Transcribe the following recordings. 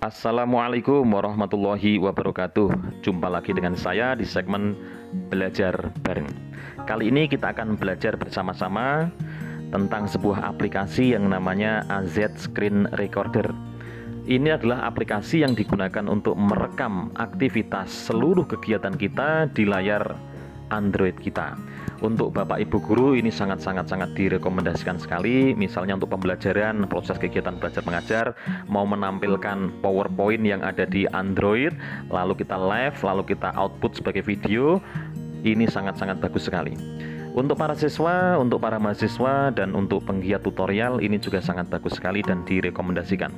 Assalamualaikum warahmatullahi wabarakatuh. Jumpa lagi dengan saya di segmen Belajar Bareng. Kali ini kita akan belajar bersama-sama tentang sebuah aplikasi yang namanya AZ Screen Recorder. Ini adalah aplikasi yang digunakan untuk merekam aktivitas seluruh kegiatan kita di layar Android kita. Untuk Bapak Ibu guru ini sangat direkomendasikan sekali. Misalnya untuk pembelajaran, proses kegiatan belajar mengajar, mau menampilkan PowerPoint yang ada di Android, lalu kita live, lalu kita output sebagai video, ini sangat bagus sekali. Untuk para siswa, untuk para mahasiswa, dan untuk penggiat tutorial, ini juga sangat bagus sekali dan direkomendasikan.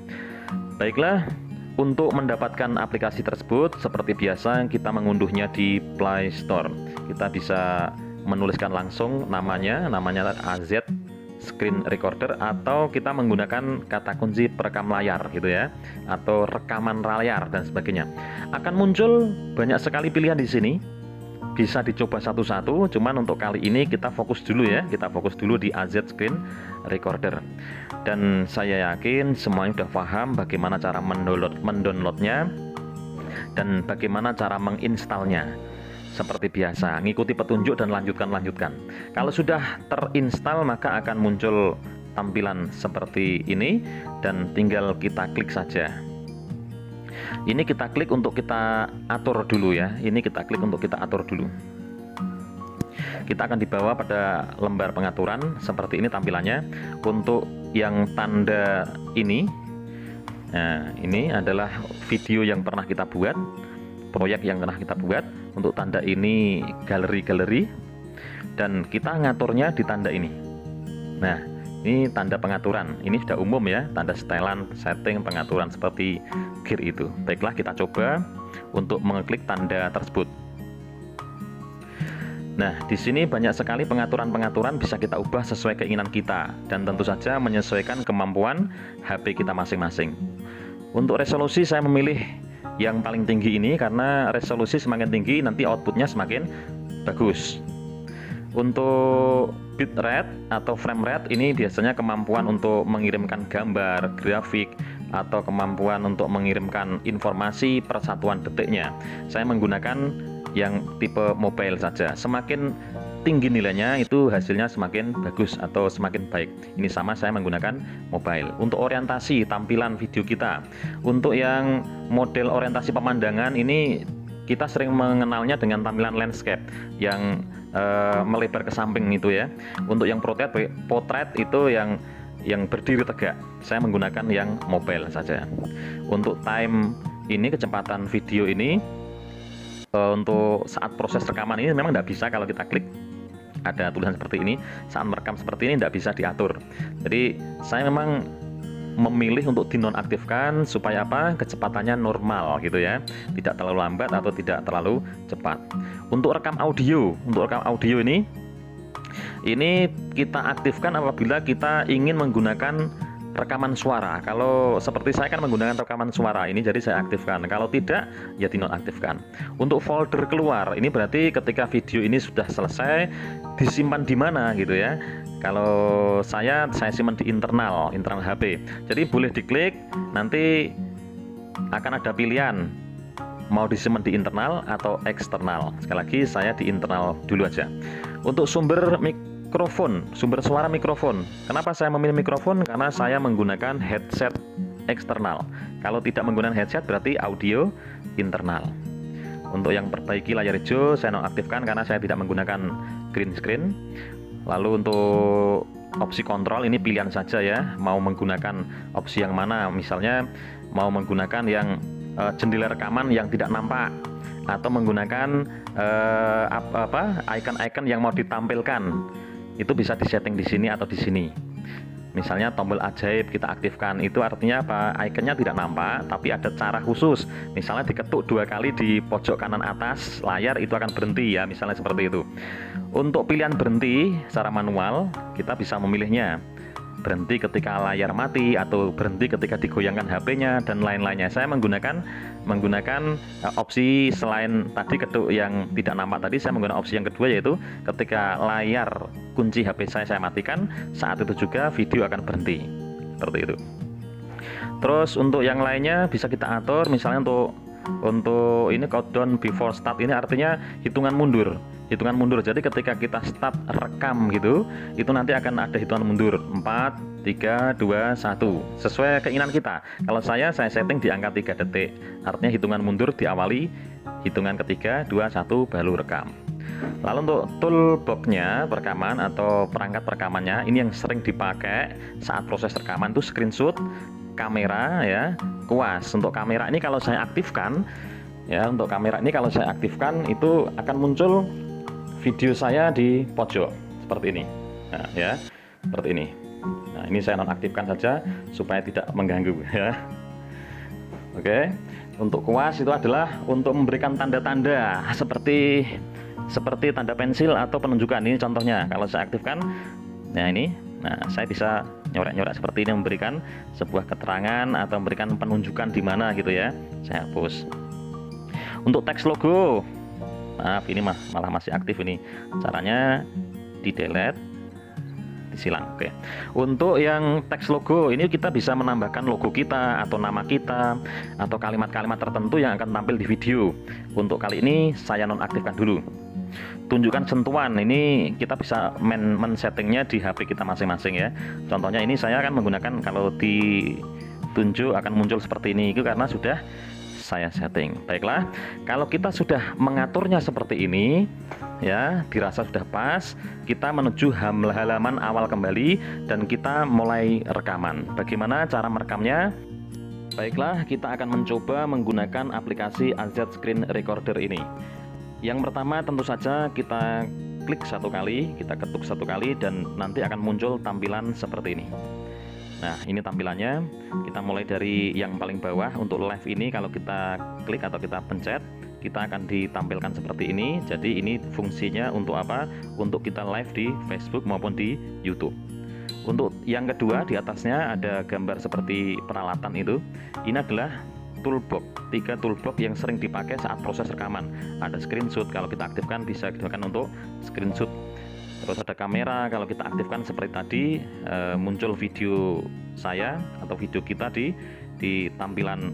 Baiklah, untuk mendapatkan aplikasi tersebut, seperti biasa kita mengunduhnya di Play Store. Kita bisa menuliskan langsung namanya AZ Screen Recorder, atau kita menggunakan kata kunci perekam layar gitu ya, atau rekaman layar dan sebagainya. Akan muncul banyak sekali pilihan di sini. Bisa dicoba satu-satu, cuman untuk kali ini kita fokus dulu ya, kita fokus dulu di AZ Screen Recorder. Dan saya yakin semuanya sudah paham bagaimana cara mendownloadnya dan bagaimana cara menginstalnya. Seperti biasa, ngikuti petunjuk dan lanjutkan. Kalau sudah terinstall, maka akan muncul tampilan seperti ini dan tinggal kita klik saja. Ini kita klik untuk kita atur dulu ya. Ini kita klik untuk kita atur dulu. Kita akan dibawa pada lembar pengaturan seperti ini tampilannya. Untuk yang tanda ini, nah ini adalah video yang pernah kita buat, proyek yang pernah kita buat. Untuk tanda ini galeri, dan kita ngaturnya di tanda ini. Nah, ini tanda pengaturan. Ini sudah umum ya, tanda setelan, setting, pengaturan seperti gear itu. Baiklah, kita coba untuk mengeklik tanda tersebut. Nah, di sini banyak sekali pengaturan-pengaturan bisa kita ubah sesuai keinginan kita, dan tentu saja menyesuaikan kemampuan HP kita masing-masing. Untuk resolusi saya memilih yang paling tinggi ini karena resolusi semakin tinggi nanti outputnya semakin bagus. Untuk bitrate atau frame rate ini biasanya kemampuan untuk mengirimkan gambar, grafik, atau kemampuan untuk mengirimkan informasi per satuan detiknya. Saya menggunakan yang tipe mobile saja. Semakin tinggi nilainya itu hasilnya semakin bagus atau semakin baik. Ini sama, saya menggunakan mobile. Untuk orientasi tampilan video kita, untuk yang model orientasi pemandangan ini kita sering mengenalnya dengan tampilan landscape yang melebar ke samping itu ya. Untuk yang potret itu yang berdiri tegak, saya menggunakan yang mobile saja. Untuk time ini, kecepatan video ini, untuk saat proses rekaman ini memang tidak bisa kalau kita klik ada tulisan seperti ini, saat merekam seperti ini tidak bisa diatur. Jadi saya memang memilih untuk dinonaktifkan supaya apa? Kecepatannya normal gitu ya, tidak terlalu lambat atau tidak terlalu cepat. Untuk rekam audio ini kita aktifkan apabila kita ingin menggunakan rekaman suara. Kalau seperti saya kan menggunakan rekaman suara ini, jadi saya aktifkan. Kalau tidak, ya dinonaktifkan. Untuk folder keluar, ini berarti ketika video ini sudah selesai, disimpan di mana gitu ya. Kalau saya simpan di internal HP. Jadi boleh diklik, nanti akan ada pilihan mau disimpan di internal atau eksternal. Sekali lagi saya di internal dulu aja. Untuk sumber suara mikrofon. Kenapa saya memilih mikrofon? Karena saya menggunakan headset eksternal. Kalau tidak menggunakan headset berarti audio internal. Untuk yang perbaiki layar hijau saya nonaktifkan karena saya tidak menggunakan green screen. Lalu untuk opsi kontrol ini pilihan saja ya, mau menggunakan opsi yang mana. Misalnya mau menggunakan yang jendela rekaman yang tidak nampak, atau menggunakan icon-icon yang mau ditampilkan. Itu bisa disetting di sini atau di sini. Misalnya tombol ajaib kita aktifkan, itu artinya apa? Ikonnya tidak nampak, tapi ada cara khusus. Misalnya diketuk 2 kali di pojok kanan atas layar, itu akan berhenti ya, misalnya seperti itu. Untuk pilihan berhenti secara manual, kita bisa memilihnya. Berhenti ketika layar mati, atau berhenti ketika digoyangkan HP-nya, dan lain-lainnya. Saya menggunakan opsi selain tadi ketuk yang tidak nampak tadi, saya menggunakan opsi yang kedua, yaitu ketika layar kunci HP saya matikan, saat itu juga video akan berhenti. Seperti itu. Terus untuk yang lainnya bisa kita atur, misalnya untuk ini countdown before start, ini artinya hitungan mundur. Hitungan mundur. Jadi ketika kita start rekam gitu, itu nanti akan ada hitungan mundur 4, 3, 2, 1 sesuai keinginan kita. Kalau saya setting di angka 3 detik. Artinya hitungan mundur diawali hitungan ketiga, 2, 1 baru rekam. Lalu untuk toolbox-nya perekaman atau perangkat perekamannya, ini yang sering dipakai saat proses rekaman itu screenshot, kamera ya, kuas. Untuk kamera ini kalau saya aktifkan ya, untuk kamera ini kalau saya aktifkan itu akan muncul video saya di pojok seperti ini. Nah, ya, seperti ini. Nah, ini saya nonaktifkan saja supaya tidak mengganggu ya. Oke. Untuk kuas itu adalah untuk memberikan tanda-tanda seperti tanda pensil atau penunjukan. Ini contohnya kalau saya aktifkan, nah ini, nah saya bisa nyorek-nyorek seperti ini, memberikan sebuah keterangan atau memberikan penunjukan di mana gitu ya. Saya hapus. Untuk teks logo, maaf ini malah masih aktif ini. Caranya di delete, disilang. Oke. Untuk yang teks logo ini kita bisa menambahkan logo kita atau nama kita atau kalimat-kalimat tertentu yang akan tampil di video. Untuk kali ini saya nonaktifkan dulu. Tunjukkan sentuhan, ini kita bisa men-settingnya di HP kita masing-masing ya. Contohnya ini saya akan menggunakan, kalau ditunjuk akan muncul seperti ini, itu karena sudah saya setting. Baiklah, kalau kita sudah mengaturnya seperti ini ya, dirasa sudah pas, kita menuju halaman awal kembali dan kita mulai rekaman. Bagaimana cara merekamnya? Baiklah, kita akan mencoba menggunakan aplikasi AZ Screen Recorder ini. Yang pertama tentu saja kita klik satu kali, kita ketuk satu kali, dan nanti akan muncul tampilan seperti ini. Nah, ini tampilannya. Kita mulai dari yang paling bawah. Untuk live ini kalau kita klik atau kita pencet, kita akan ditampilkan seperti ini. Jadi ini fungsinya untuk apa? Untuk kita live di Facebook maupun di YouTube. Untuk yang kedua, di atasnya ada gambar seperti peralatan itu. Ini adalah toolbox, 3 toolbox yang sering dipakai saat proses rekaman. Ada screenshot, kalau kita aktifkan bisa digunakan untuk screenshot. Terus ada kamera, kalau kita aktifkan seperti tadi, muncul video saya atau video kita di tampilan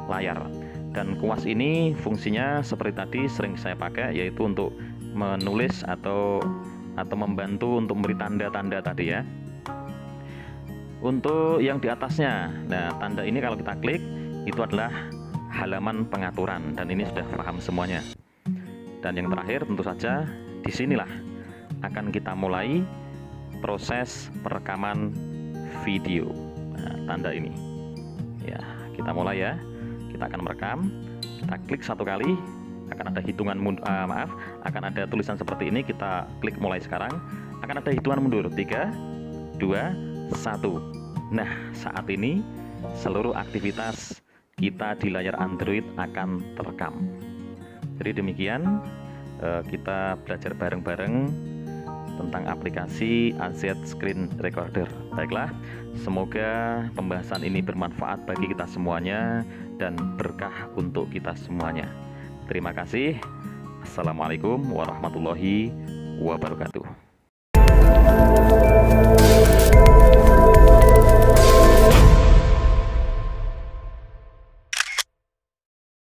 layar. Dan kuas ini fungsinya seperti tadi sering saya pakai, yaitu untuk menulis atau membantu untuk memberi tanda-tanda tadi ya. Untuk yang di atasnya, nah tanda ini kalau kita klik itu adalah halaman pengaturan, dan ini sudah paham semuanya. Dan yang terakhir tentu saja disinilah akan kita mulai proses perekaman video. Nah, tanda ini ya, kita mulai ya. Kita akan merekam, kita klik satu kali, akan ada hitungan akan ada tulisan seperti ini. Kita klik mulai sekarang, akan ada hitungan mundur 3, 2, 1. Nah, saat ini seluruh aktivitas kita di layar Android akan terekam. Jadi demikian kita belajar bareng-bareng tentang aplikasi AZ Screen Recorder. Baiklah, semoga pembahasan ini bermanfaat bagi kita semuanya dan berkah untuk kita semuanya. Terima kasih. Assalamualaikum warahmatullahi wabarakatuh.